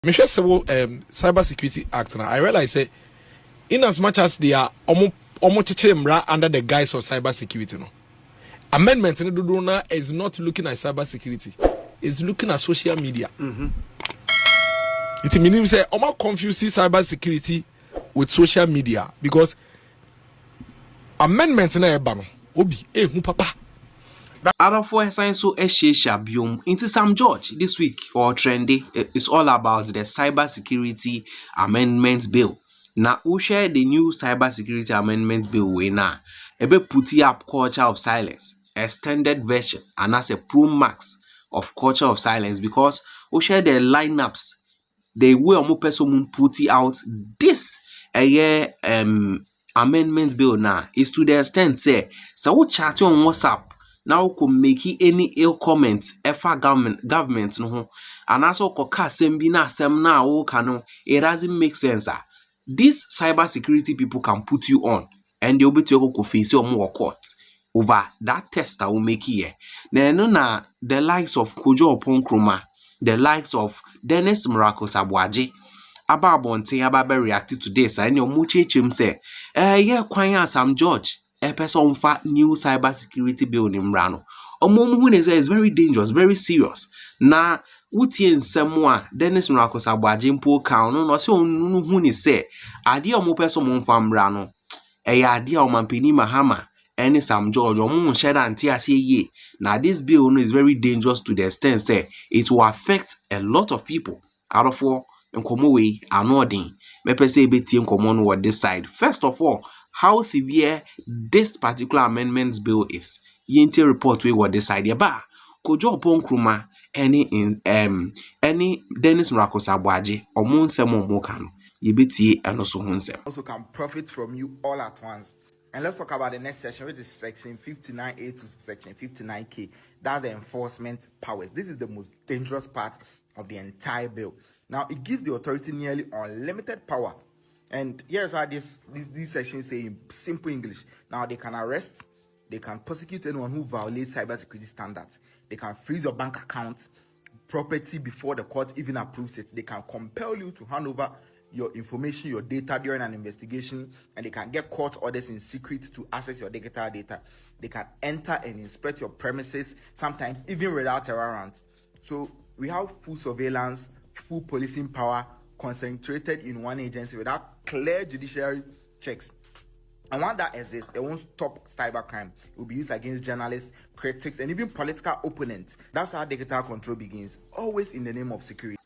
Me share several Cyber Security Act now. I realize that in as much as they are under the guise of cyber security, no amendment in the is not looking at cyber security, it's looking at social media. It means say almost confusing cyber security with social media because amendment in a ban obi papa. Other four signs so shabium into Sam George this week or trendy. It's all about the Cyber Security Amendment Bill. Now we share the new Cyber Security Amendment Bill way now. Ebe putting up culture of silence, extended version, and as a pro max of culture of silence because we share the lineups. The way omo person put out this amendment bill now is to the extent say so we chat on WhatsApp. Now could make any ill comments ever government no and also sembina semna o kano it doesn't make sense. These cyber security people can put you on and they'll be to go face your more court over that test that will make here. Then na the likes of Kojo Oppong, the likes of Aboagye Ababonte Ababe reacted to this and your muche chim say yeah kwanya Sam George a person fa new cyber security bill in Mrano. Omo is very dangerous, very serious. Na uti en semwa Dennis Mrakos Aboagye mpo ka no so huni say ade omo person mo fa Mrano. Ade o mampeni Mahama any Sam George omo sheda anti ase ye. Now this bill is very dangerous to the extent say it will affect a lot of people. Out of all nkomo we anodin me pese betie nkomo no what this side. First of all, how severe this particular amendments bill is. Yente report we what this side ba Kojo Oppong any Dennis Mrakos Aboagye omo nsem omo ka no yebetie eno so ho nsem also can profit from you all at once. And let's talk about the next section, which is section 59A to section 59K. That's the enforcement powers. This is the most dangerous part of the entire bill. Now, it gives the authority nearly unlimited power. And here's how these sections say in simple English. Now, they can arrest, they can prosecute anyone who violates cybersecurity standards. They can freeze your bank accounts, property before the court even approves it. They can compel you to hand over your information, your data during an investigation, and they can get court orders in secret to access your digital data. They can enter and inspect your premises, sometimes even without a warrant. So we have full surveillance, full policing power concentrated in one agency without clear judiciary checks. And one that exists, it won't stop cybercrime. It will be used against journalists, critics, and even political opponents. That's how digital control begins, always in the name of security.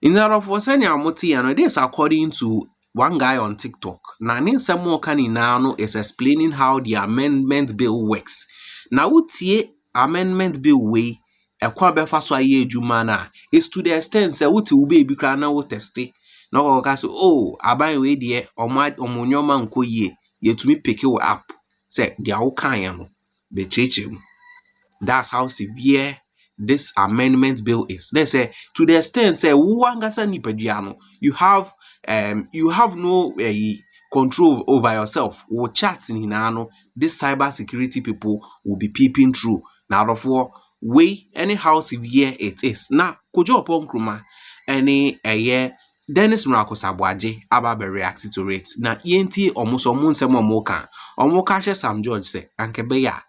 In that of Wasania Moti, and this according to one guy on TikTok. Nanin Samo Kaninano is explaining how the amendment bill works. Now, utie amendment bill way a kwabefa so aye jumana is to the extent say uti ube bi kra na wo teste. Na ko ka say oh aban we de omunyoma nko ye yetumi pick you up. Say dia wo kan ya no be cheche. That's how severe this amendment bill is. They say to the extent say wangasa nipaduano you have no control over yourself. Wo chat in ano this cyber security people will be peeping through. Now therefore way anyhow severe it is. Now Kojo Oppong any Dennis Mrakos Aboagye ababe react to it. Now yenti almost nsem omo ka Sam George say anke be ya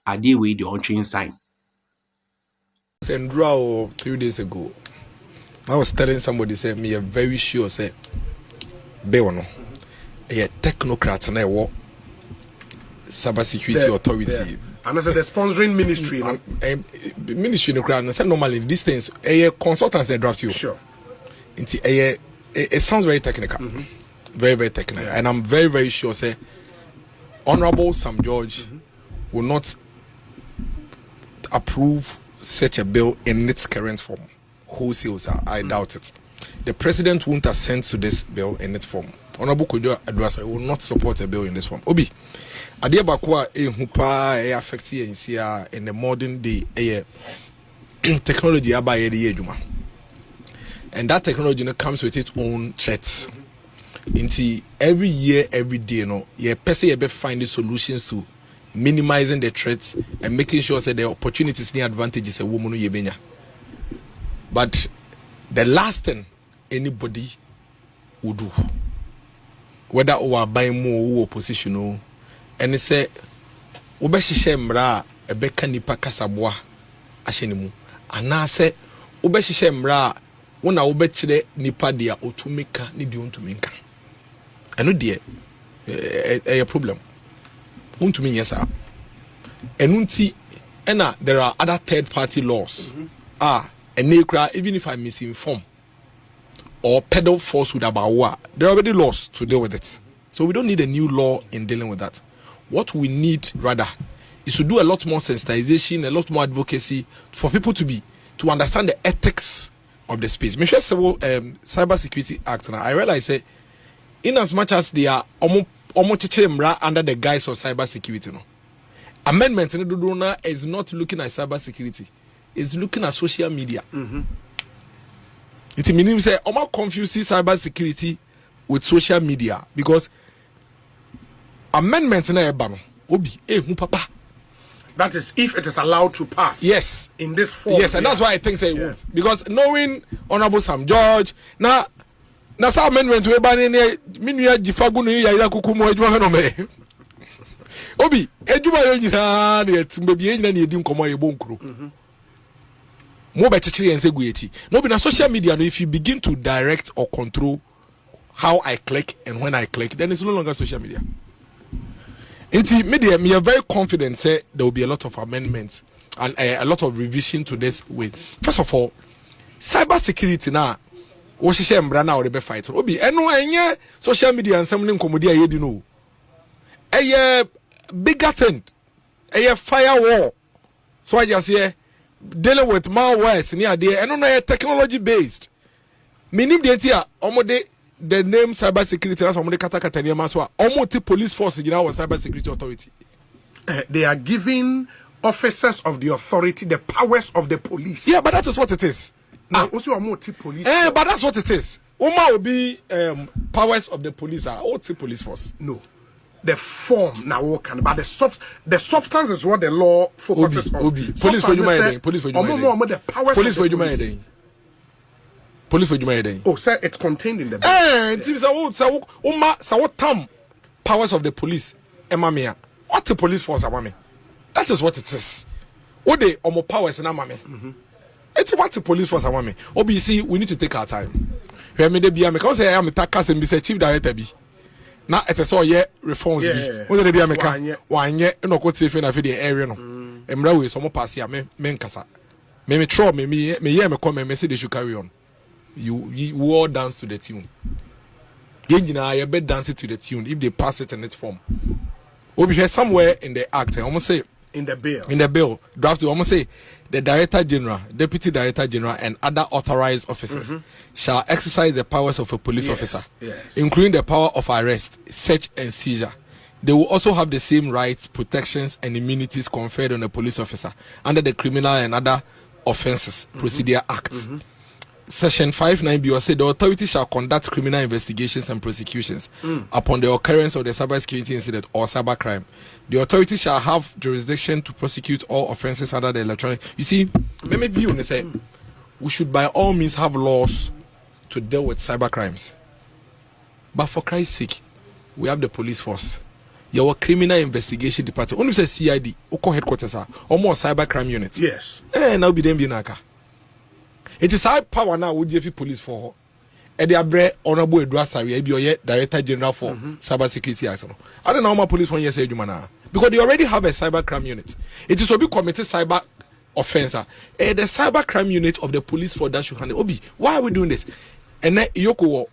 ade we the on train sign. Sendra 3 days ago, I was telling somebody, say me a very sure say Beono, a technocrat and a cyber security authority. And as the sponsoring ministry, ministry no crowd. Say normally these things, a consultants they draft you. Sure. It sounds very technical, very very technical, and I'm very very sure say Honorable Sam George will not approve such a bill in its current form. Wholesale, I doubt it. The president won't assent to this bill in its form. Honorable Kojo Danger0us will not support a bill in this form. Obi, adia bakwa hupa affect in the modern day technology abaye the ejuma. And that technology comes with its own threats. Into every year, every day, person be finding solutions to minimizing the threats and making sure that the opportunities and advantages a woman yebenya. But the last thing anybody would do, whether or buying more opposition or and say ubeshishe mra ebeka nipa kasabwa ashenimu anase ubeshishe mra wona ubechire nipa dia otumika ni di ontumika eno de a problem untumi yesa enunti ena there are other third party laws even if I misinform or peddle falsehood about war, there are already laws to deal with it. So we don't need a new law in dealing with that. What we need rather is to do a lot more sensitization, a lot more advocacy for people to understand the ethics of the space. Make sure Cyber Security Act now. I realize in as much as they are under the guise of cyber security, no amendment is not looking at cyber security, it's looking at social media. It means say I'm confusing cyber security with social media because amendment na ebano obi papa. That is if it is allowed to pass. Yes, in this form. Yes, and that's why I think say it won't, because knowing Honorable Sam George na sa amendment we ban ne minua jifagu no ya ira kuku mo adwuma no me obi adwuma yo nyina na etimbe bi nyina na edi nkomo ye bonkuro. No be na social media. No, if you begin to direct or control how I click and when I click, then it's no longer social media. Into media, me are very confident say there will be a lot of amendments and a lot of revision to this way. First of all, cyber security now. What she say now or be fight. Obi, enye social media and something comedy you know. A bigger thing, a firewall. So I just say. Dealing with malwares near there and on technology based. Meaning the idea the name cyber security as omode kata near maswa almost police force you know cyber security authority. They are giving officers of the authority the powers of the police. Yeah, but that is what it is. Now also a multi police. But that's what it is. Oma will be powers of the police are all police force. No. The form now can, but the substance is what the law focuses on. Police for you, police for you, the powers police for you, police for you. Oh, sir, it's contained in the bill. Powers of the police. Emamia. What the police force, amame? That is what it is. What the omo powers and amame? It's what the police force, amame. Obviously, we need to take our time. We made be because I am a takas and be chief director be. Now it's a so reforms. What did be America? One year no go to na the area no. Emra we some pass here men kasa. Me try me come me say they should carry on. You all dance to the tune. You bed dance to the tune if they pass it in its form. We'll be here somewhere in the act. I almost say in the bill draft. We almost say the Director General, Deputy Director General, and other authorized officers shall exercise the powers of a police officer, including the power of arrest, search, and seizure. They will also have the same rights, protections, and immunities conferred on a police officer under the Criminal and Other Offences Procedure Act. Section 59B will say the authority shall conduct criminal investigations and prosecutions upon the occurrence of the cybersecurity incident or cybercrime. The authority shall have jurisdiction to prosecute all offenses under the electronic. You see, maybe view say we should by all means have laws to deal with cybercrimes. But for Christ's sake, we have the police force. Your criminal investigation department. When you say CID, Oko headquarters are or more cybercrime units. Yes. Now be them be naka. It is high power now with JF police for her. Abre Honorable Edwasari, be Director General for Cyber Security Act. I don't know how my police one year say because they already have a cybercrime unit. It is to be committed cyber offense. The cybercrime unit of the police for that should handle. Obi, why are we doing this? And then Yoko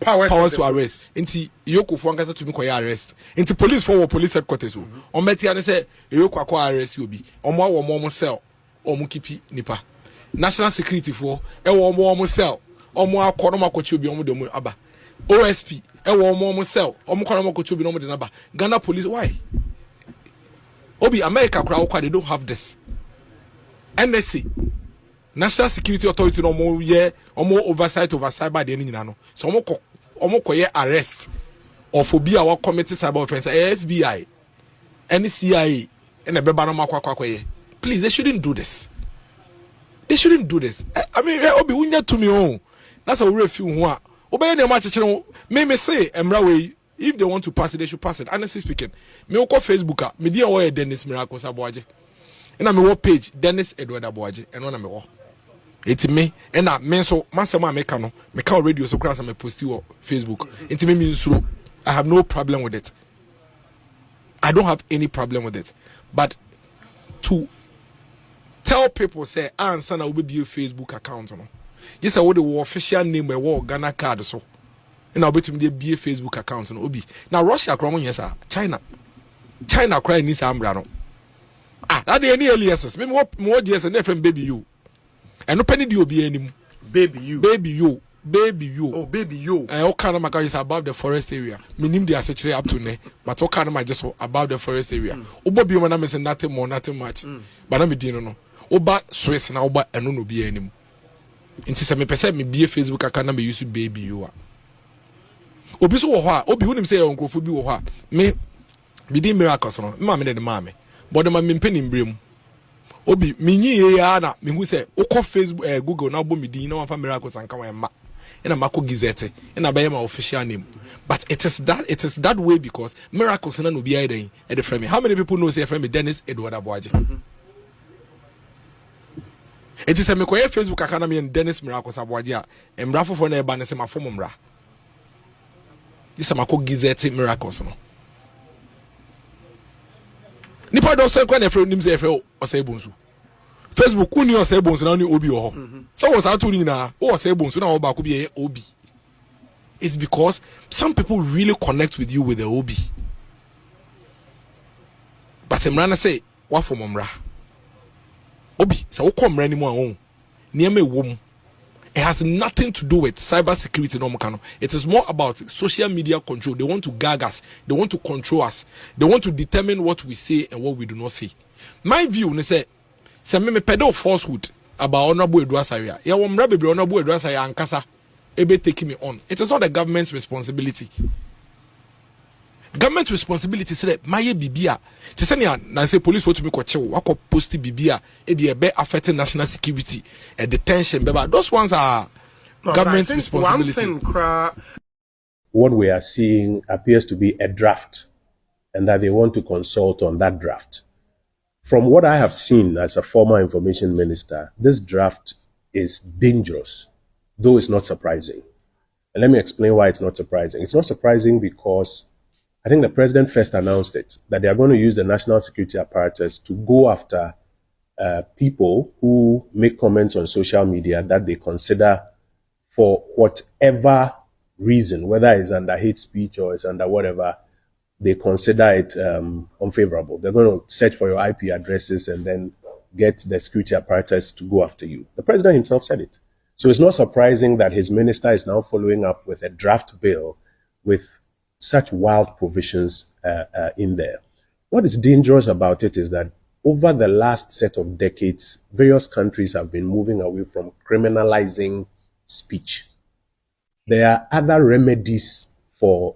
powers to arrest. Inti Yoko for to me arrest. Inti police for police headquarters. On Meti and say Yoko akwa arrest you be. On more cell. Omukipi nipa national security for omo cell omo akono makochi obi omo demo aba OSP omo cell omo kono makochi obi omo de naba Ghana police why obi America crowd they don't have this NSA National Security Authority no more omo oversight over cyber de nyina no so omo koye arrest of obi our committee cyber offense FBI and CIA and ebeba no makwa. Please, they shouldn't do this. They shouldn't do this. I mean, Obi, we need to me own. That's a real few one. Obey the match. Me say, Emra, if they want to pass it, they should pass it. Honestly speaking, me go Facebook, me dear way Dennis Miracles Aboagye. And I'm a page, Dennis Edward Aboagye, and one I'm a it's me, and I mean so, Massama Mekano, Mekano radio, so cross I'm a post you on Facebook. It's me means through. I have no problem with it. I don't have any problem with it. But to tell people, say, ah, son, I will be a Facebook account. No? Just say, what the official name, where Ghana card, so. And I'll bet me be a Facebook account. No? Now, Russia, yes, China. China crying this umbrella. Ah, that the any aliases. Maybe what more years and FM baby you. And no penny do be any Baby you. baby you. Baby you. Oh, baby you. All kind of my is above the forest area. Minim they are actually up to ne, but all kind of my just above the forest area. Oba be when I'm saying nothing more, nothing much. But I'm didn't know. Oba Swiss now, but I no be any. Inti se me pese me be a Facebook account me use baby you. Obi so wo ho a, obi hu nim say onkrofo bi wo ho a. Me di miracles no. Me de mame. But the man me penim brem. Obi minyi ye ya na me hu say ukọ Facebook Google na bo me din na wan fa miracles anka wan ma. And I'm Mako Gizette, and I buy my official name. But it is that way because miracles and no be at the frame. How many people know say frame Dennis Edward Aboagye? It is a Mekoye Facebook account and Dennis Miracles Aboagye. And Raffo for ne ban say my form mra. This is Mako Gizette miracles no. Nipa do say kwa ne frame nim say frame o say bonsu. Facebook uni o say bonsu na ni obi o ho. So was out to na o say bonsu na o ba ko bi obi. It's because some people really connect with you with the obi. But Emrana say what for momra. Obi so wo kom mra ni mu ahon. Niam ewom. It has nothing to do with cyber security no mekano. It is more about social media control. They want to gag us. They want to control us. They want to determine what we say and what we do not say. My view ne say me pedo falsehood about Honorable Edwasaya. Ya wo mra bebre Honorable Edwasaya ankasa ebe take me on. It is not the government's responsibility. Government responsibility say maye bibia. Te say na say police for to me kwache wako post bibia e be affecting national security and detention beba. Those ones are government responsibility. One thing, what we are seeing appears to be a draft and that they want to consult on that draft. From what I have seen as a former information minister, this draft is dangerous, though it's not surprising. And let me explain why it's not surprising. It's not surprising because I think the president first announced it, that they are going to use the national security apparatus to go after people who make comments on social media that they consider for whatever reason, whether it's under hate speech or it's under whatever, they consider it unfavorable. They're going to search for your IP addresses and then get the security apparatus to go after you. The president himself said it. So it's not surprising that his minister is now following up with a draft bill with such wild provisions in there. What is dangerous about it is that over the last set of decades, various countries have been moving away from criminalizing speech. There are other remedies for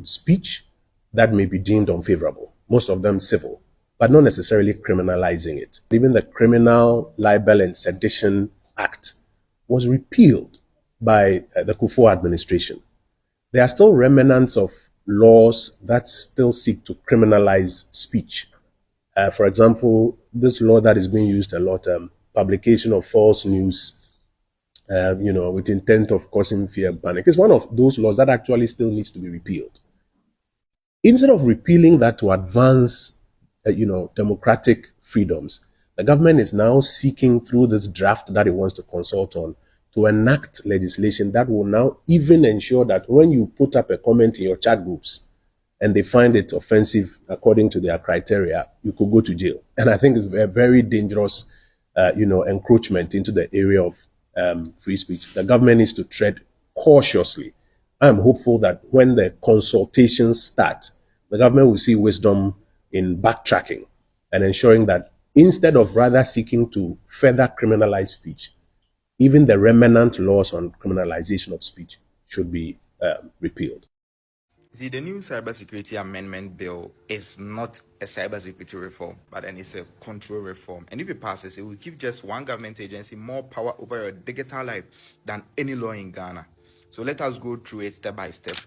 speech that may be deemed unfavorable, most of them civil, but not necessarily criminalizing it. Even the Criminal Libel and Sedition Act was repealed by the Kufuor administration. There are still remnants of laws that still seek to criminalize speech. For example, this law that is being used a lot, publication of false news, with intent of causing fear and panic, is one of those laws that actually still needs to be repealed. Instead of repealing that to advance, democratic freedoms, the government is now seeking through this draft that it wants to consult on to enact legislation that will now even ensure that when you put up a comment in your chat groups and they find it offensive according to their criteria, you could go to jail. And I think it's a very dangerous, encroachment into the area of free speech. The government needs to tread cautiously. I'm hopeful that when the consultations start, the government will see wisdom in backtracking and ensuring that instead of rather seeking to further criminalize speech, even the remnant laws on criminalization of speech should be repealed. See, the new cybersecurity amendment bill is not a cybersecurity reform, but then it's a control reform. And if it passes, it will give just one government agency more power over your digital life than any law in Ghana. So let us go through it step by step,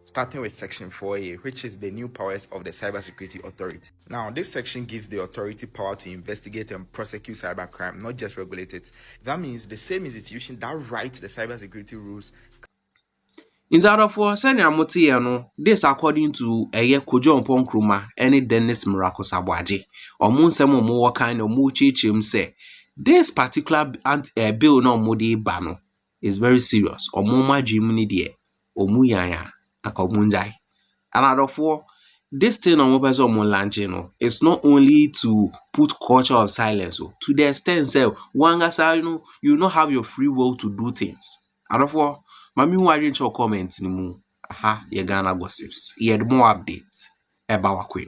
starting with Section 4A, which is the new powers of the Cybersecurity Authority. Now, this section gives the authority power to investigate and prosecute cybercrime, not just regulate it. That means the same institution that writes the cybersecurity rules. Instead send amote no, this according to Kojo Oppong Kruma any Dennis Miracle Aboagye. Omo nsem omo waka na omo chechim say this particular bill no modi ba no is very serious. Omo madwim ni de omo yanya aka omo njai. And therefore this thing on purpose omo launching no, it's not only to put culture of silence to the extent say wanga you not have your free will to do things. And therefore Mami wari cho comment ni mu. Aha, ye Ghana gossips. Ye more updates. Eba wakwe.